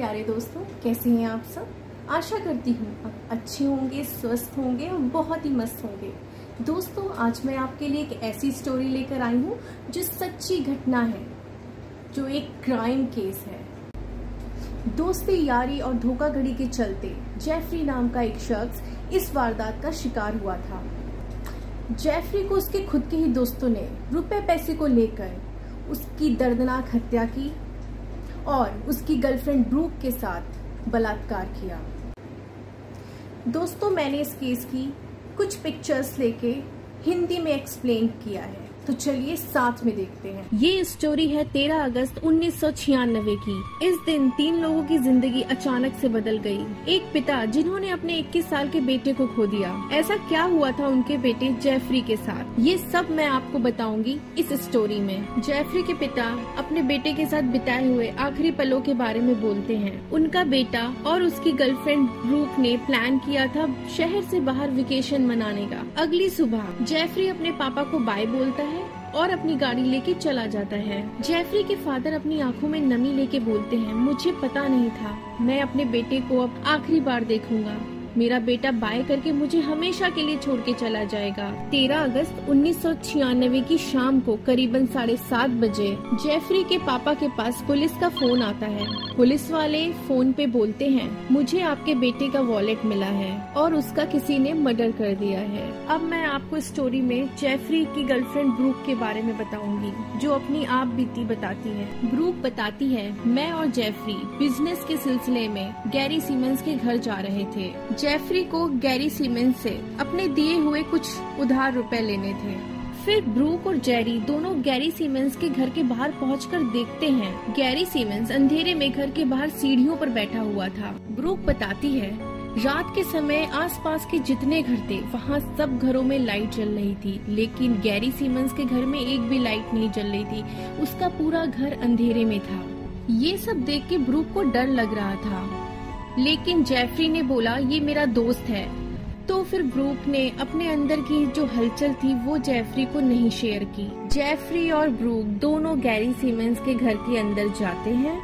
प्यारे दोस्तों, कैसे हैं आप सब। आशा करती हूँ आप अच्छे होंगे, स्वस्थ होंगे और बहुत ही मस्त होंगे। दोस्तों, आज मैं आपके लिए एक ऐसी स्टोरी लेकर आई हूँ जो सच्ची घटना है, जो एक क्राइम केस है। दोस्ती, यारी और धोखाधड़ी के चलते जेफरी नाम का एक शख्स इस वारदात का शिकार हुआ था। जेफरी को उसके खुद के ही दोस्तों ने रुपए पैसे को लेकर उसकी दर्दनाक हत्या की और उसकी गर्लफ्रेंड ब्रूक के साथ बलात्कार किया। दोस्तों, मैंने इस केस की कुछ पिक्चर्स लेके हिंदी में एक्सप्लेन किया है, तो चलिए साथ में देखते हैं। ये स्टोरी है 13 अगस्त 1996 की। इस दिन 3 लोगों की जिंदगी अचानक से बदल गई। एक पिता जिन्होंने अपने 21 साल के बेटे को खो दिया। ऐसा क्या हुआ था उनके बेटे जेफरी के साथ, ये सब मैं आपको बताऊंगी इस स्टोरी में। जेफरी के पिता अपने बेटे के साथ बिताए हुए आखिरी पलों के बारे में बोलते हैं। उनका बेटा और उसकी गर्लफ्रेंड ब्रूक ने प्लान किया था शहर से बाहर वेकेशन मनाने का। अगली सुबह जेफरी अपने पापा को बाय बोलता है और अपनी गाड़ी लेके चला जाता है। जेफरी के फादर अपनी आंखों में नमी लेके बोलते हैं, मुझे पता नहीं था, मैं अपने बेटे को अब आखिरी बार देखूंगा। मेरा बेटा बाय करके मुझे हमेशा के लिए छोड़ के चला जाएगा। 13 अगस्त 1996 की शाम को करीबन 7:30 बजे जेफरी के पापा के पास पुलिस का फोन आता है। पुलिस वाले फोन पे बोलते हैं, मुझे आपके बेटे का वॉलेट मिला है और उसका किसी ने मर्डर कर दिया है। अब मैं आपको स्टोरी में जेफरी की गर्लफ्रेंड ब्रूक के बारे में बताऊंगी, जो अपनी आप बीती बताती है। ब्रूक बताती है, मैं और जेफरी बिजनेस के सिलसिले में गैरी सीमेंस के घर जा रहे थे। जेफरी को गैरी सीमेंस से अपने दिए हुए कुछ उधार रुपए लेने थे। फिर ब्रूक और जेरी दोनों गैरी सीमेंस के घर के बाहर पहुंचकर देखते हैं गैरी सीमेंस अंधेरे में घर के बाहर सीढ़ियों पर बैठा हुआ था। ब्रूक बताती है, रात के समय आसपास के जितने घर थे वहाँ सब घरों में लाइट जल रही थी, लेकिन गैरी सीमेंस के घर में एक भी लाइट नहीं जल रही थी। उसका पूरा घर अंधेरे में था। ये सब देख के ब्रूक को डर लग रहा था, लेकिन जेफरी ने बोला ये मेरा दोस्त है। तो फिर ब्रूक ने अपने अंदर की जो हलचल थी वो जेफरी को नहीं शेयर की। जेफरी और ब्रूक दोनों गैरी सीमेंस के घर के अंदर जाते हैं।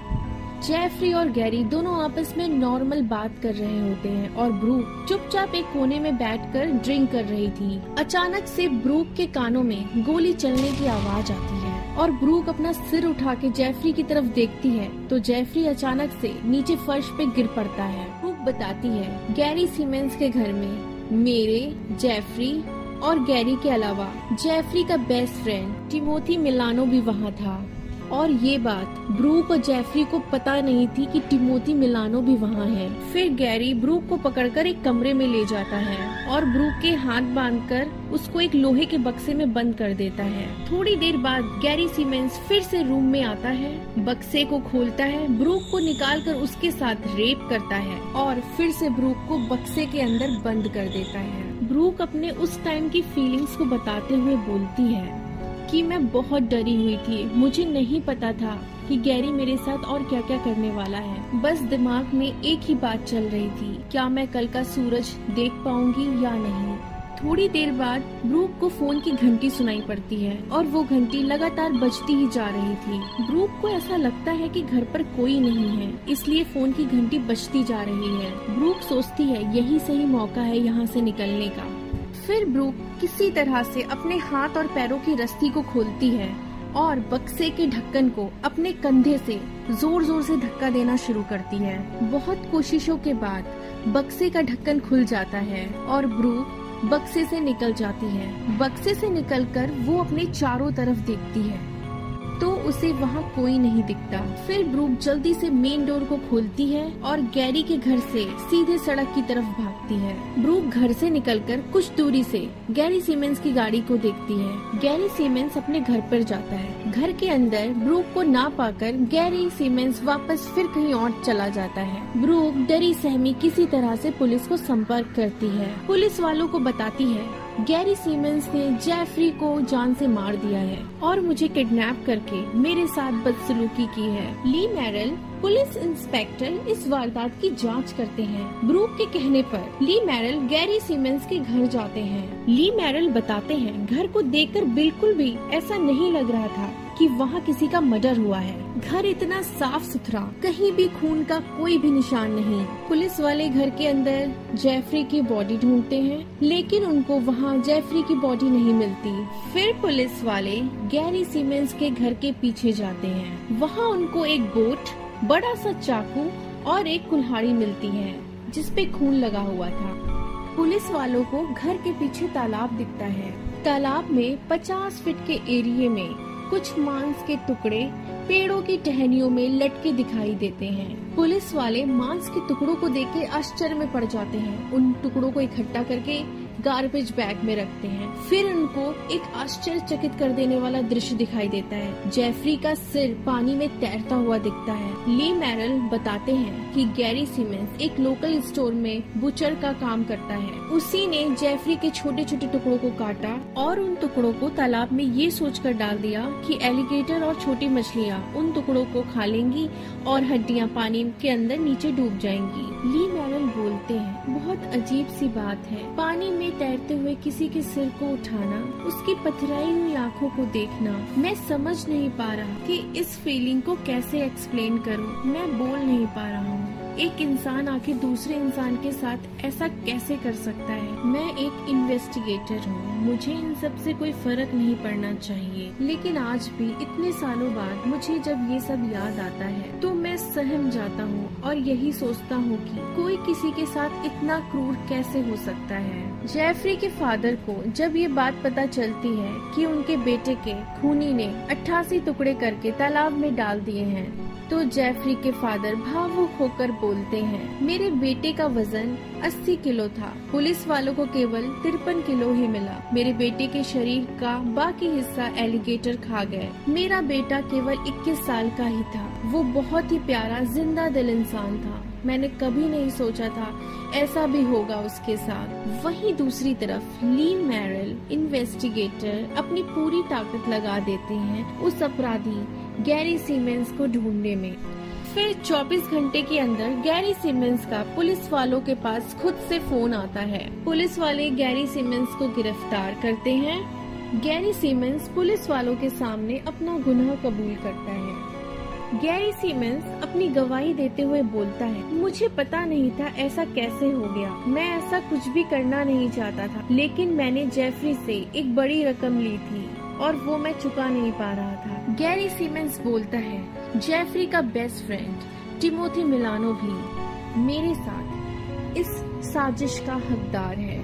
जेफरी और गैरी दोनों आपस में नॉर्मल बात कर रहे होते हैं और ब्रूक चुपचाप एक कोने में बैठकर ड्रिंक कर रही थी। अचानक से ब्रूक के कानों में गोली चलने की आवाज आती है और ब्रूक अपना सिर उठा के जेफरी की तरफ देखती है तो जेफरी अचानक से नीचे फर्श पे गिर पड़ता है। ब्रूक बताती है, गैरी सीमेंस के घर में मेरे, जेफरी और गैरी के अलावा जेफरी का बेस्ट फ्रेंड टिमोथी मिलानो भी वहाँ था। और ये बात ब्रूक और जेफरी को पता नहीं थी कि टिमोथी मिलानो भी वहाँ है। फिर गैरी ब्रूक को पकड़कर एक कमरे में ले जाता है और ब्रूक के हाथ बांधकर उसको एक लोहे के बक्से में बंद कर देता है। थोड़ी देर बाद गैरी सीमेंस फिर से रूम में आता है, बक्से को खोलता है, ब्रूक को निकालकर उसके साथ रेप करता है और फिर से ब्रूक को बक्से के अंदर बंद कर देता है। ब्रूक अपने उस टाइम की फीलिंग्स को बताते हुए बोलती है कि मैं बहुत डरी हुई थी, मुझे नहीं पता था कि गैरी मेरे साथ और क्या क्या करने वाला है। बस दिमाग में एक ही बात चल रही थी, क्या मैं कल का सूरज देख पाऊंगी या नहीं। थोड़ी देर बाद ब्रूक को फोन की घंटी सुनाई पड़ती है और वो घंटी लगातार बजती ही जा रही थी। ब्रूक को ऐसा लगता है कि घर पर कोई नहीं है, इसलिए फोन की घंटी बजती जा रही है। ब्रूक सोचती है यही सही मौका है यहाँ से निकलने का। फिर ब्रूक किसी तरह से अपने हाथ और पैरों की रस्सी को खोलती है और बक्से के ढक्कन को अपने कंधे से जोर जोर से धक्का देना शुरू करती है। बहुत कोशिशों के बाद बक्से का ढक्कन खुल जाता है और ब्रूक बक्से से निकल जाती है। बक्से से निकलकर वो अपने चारों तरफ देखती है तो उसे वहाँ कोई नहीं दिखता। फिर ब्रूक जल्दी से मेन डोर को खोलती है और गैरी के घर से सीधे सड़क की तरफ भागती है। ब्रूक घर से निकलकर कुछ दूरी से गैरी सीमेंस की गाड़ी को देखती है। गैरी सीमेंस अपने घर पर जाता है। घर के अंदर ब्रूक को ना पाकर गैरी सीमेंस वापस फिर कहीं और चला जाता है। ब्रूक डरी सहमी किसी तरह से पुलिस को संपर्क करती है। पुलिस वालों को बताती है, गैरी सीमेंस ने जेफरी को जान से मार दिया है और मुझे किडनैप करके मेरे साथ बदसलूकी की है। ली मैरल पुलिस इंस्पेक्टर इस वारदात की जांच करते हैं। ब्रूक के कहने पर ली मैरल गैरी सीमेंस के घर जाते हैं। ली मैरल बताते हैं, घर को देखकर बिल्कुल भी ऐसा नहीं लग रहा था कि वहाँ किसी का मर्डर हुआ है। घर इतना साफ सुथरा, कहीं भी खून का कोई भी निशान नहीं। पुलिस वाले घर के अंदर जेफरी की बॉडी ढूंढते हैं, लेकिन उनको वहाँ जेफरी की बॉडी नहीं मिलती। फिर पुलिस वाले गैरी सीमेंस के घर के पीछे जाते हैं। वहाँ उनको एक बोट, बड़ा सा चाकू और एक कुल्हाड़ी मिलती है जिसपे खून लगा हुआ था। पुलिस वालों को घर के पीछे तालाब दिखता है। तालाब में 50 फीट के एरिया में कुछ मांस के टुकड़े पेड़ों की टहनियों में लटके दिखाई देते हैं। पुलिस वाले मांस के टुकड़ों को देख के आश्चर्य में पड़ जाते हैं। उन टुकड़ों को इकट्ठा करके गार्बेज बैग में रखते हैं। फिर उनको एक आश्चर्यचकित कर देने वाला दृश्य दिखाई देता है। जेफरी का सिर पानी में तैरता हुआ दिखता है। ली मैरल बताते हैं कि गैरी सीमेंस एक लोकल स्टोर में बुचर का काम करता है। उसी ने जेफरी के छोटे छोटे टुकड़ों को काटा और उन टुकड़ों को तालाब में ये सोचकर डाल दिया कि एलिगेटर और छोटी मछलियाँ उन टुकड़ों को खा लेंगी और हड्डियाँ पानी के अंदर नीचे डूब जाएंगी। ली मैरल बोलते हैं, बहुत अजीब सी बात है, पानी में तैरते हुए किसी के सिर को उठाना, उसकी पथराई हुई आँखों को देखना। मैं समझ नहीं पा रहा कि इस फीलिंग को कैसे एक्सप्लेन करूं। मैं बोल नहीं पा रहा हूँ। एक इंसान आखिर दूसरे इंसान के साथ ऐसा कैसे कर सकता है। मैं एक इन्वेस्टिगेटर हूँ, मुझे इन सब से कोई फर्क नहीं पड़ना चाहिए, लेकिन आज भी इतने सालों बाद मुझे जब ये सब याद आता है तो मैं सहम जाता हूँ और यही सोचता हूँ कि कोई किसी के साथ इतना क्रूर कैसे हो सकता है। जेफरी के फादर को जब ये बात पता चलती है कि उनके बेटे के खूनी ने 88 टुकड़े करके तालाब में डाल दिए हैं, तो जेफरी के फादर भावुक होकर बोलते हैं, मेरे बेटे का वजन 80 किलो था, पुलिस वालों को केवल 53 किलो ही मिला। मेरे बेटे के शरीर का बाकी हिस्सा एलिगेटर खा गए। मेरा बेटा केवल 21 साल का ही था। वो बहुत ही प्यारा जिंदा दिल इंसान था। मैंने कभी नहीं सोचा था ऐसा भी होगा उसके साथ। वहीं दूसरी तरफ ली मैरल इन्वेस्टिगेटर अपनी पूरी ताकत लगा देते हैं उस अपराधी गैरी सीमेंस को ढूंढने में। फिर 24 घंटे के अंदर गैरी सीमेंस का पुलिस वालों के पास खुद से फोन आता है। पुलिस वाले गैरी सीमेंस को गिरफ्तार करते हैं। गैरी सीमेंस पुलिस वालों के सामने अपना गुनाह कबूल करता है। गैरी सीमेंस अपनी गवाही देते हुए बोलता है, मुझे पता नहीं था ऐसा कैसे हो गया। मैं ऐसा कुछ भी करना नहीं चाहता था, लेकिन मैंने जेफरी से एक बड़ी रकम ली थी और वो मैं चुका नहीं पा रहा था। गैरी सीमेंस बोलता है, जेफरी का बेस्ट फ्रेंड टिमोथी मिलानो भी मेरे साथ इस साजिश का हकदार है।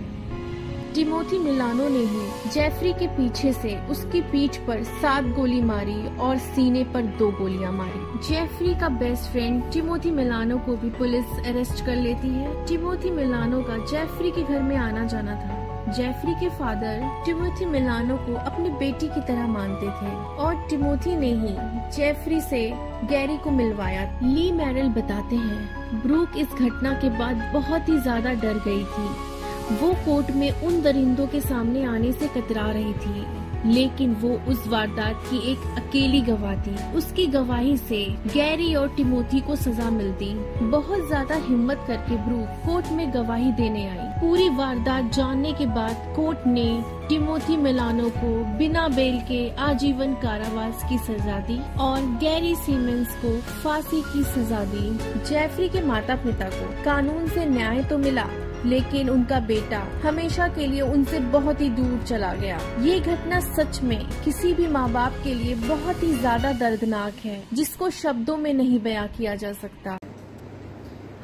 टिमोथी मिलानो ने ही जेफरी के पीछे से उसकी पीठ पर 7 गोली मारी और सीने पर 2 गोलियां मारी। जेफरी का बेस्ट फ्रेंड टिमोथी मिलानो को भी पुलिस अरेस्ट कर लेती है। टिमोथी मिलानो का जेफरी के घर में आना जाना था। जेफरी के फादर टिमोथी मिलानो को अपनी बेटी की तरह मानते थे और टिमोथी ने ही जेफरी से गैरी को मिलवाया। ली मैरल बताते हैं, ब्रूक इस घटना के बाद बहुत ही ज्यादा डर गई थी। वो कोर्ट में उन दरिंदों के सामने आने से कतरा रही थी, लेकिन वो उस वारदात की एक अकेली गवाह थी। उसकी गवाही से गैरी और टिमोथी को सजा मिलती। बहुत ज्यादा हिम्मत करके ब्रूक कोर्ट में गवाही देने आई। पूरी वारदात जानने के बाद कोर्ट ने टिमोथी मिलानो को बिना बेल के आजीवन कारावास की सजा दी और गैरी सीमेंस को फांसी की सजा दी। जेफरी के माता पिता को कानून से न्याय तो मिला, लेकिन उनका बेटा हमेशा के लिए उनसे बहुत ही दूर चला गया। ये घटना सच में किसी भी माँ बाप के लिए बहुत ही ज्यादा दर्दनाक है, जिसको शब्दों में नहीं बयां किया जा सकता।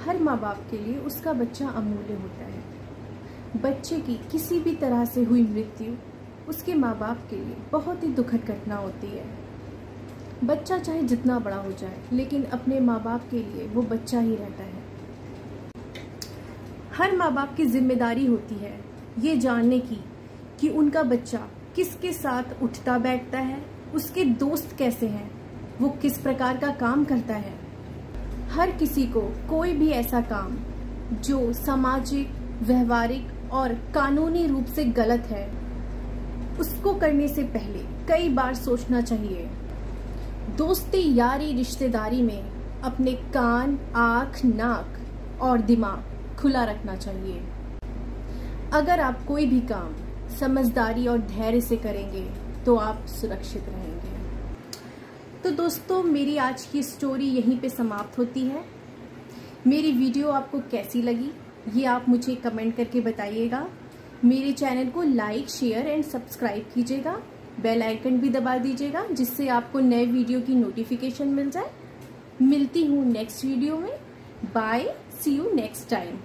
हर माँ बाप के लिए उसका बच्चा अमूल्य होता है। बच्चे की किसी भी तरह से हुई मृत्यु उसके माँ बाप के लिए बहुत ही दुखद घटना होती है। बच्चा चाहे जितना बड़ा हो जाए, लेकिन अपने माँ बाप के लिए वो बच्चा ही रहता है। हर माँ बाप की जिम्मेदारी होती है ये जानने की कि उनका बच्चा किसके साथ उठता बैठता है, उसके दोस्त कैसे हैं, वो किस प्रकार का काम करता है। हर किसी को कोई भी ऐसा काम जो सामाजिक, व्यवहारिक और कानूनी रूप से गलत है, उसको करने से पहले कई बार सोचना चाहिए। दोस्ती, यारी, रिश्तेदारी में अपने कान, आँख, नाक और दिमाग खुला रखना चाहिए। अगर आप कोई भी काम समझदारी और धैर्य से करेंगे तो आप सुरक्षित रहेंगे। तो दोस्तों, मेरी आज की स्टोरी यहीं पे समाप्त होती है। मेरी वीडियो आपको कैसी लगी ये आप मुझे कमेंट करके बताइएगा। मेरे चैनल को लाइक, शेयर एंड सब्सक्राइब कीजिएगा। बेल आइकन भी दबा दीजिएगा जिससे आपको नए वीडियो की नोटिफिकेशन मिल जाए। मिलती हूँ नेक्स्ट वीडियो में। Bye, see you next time.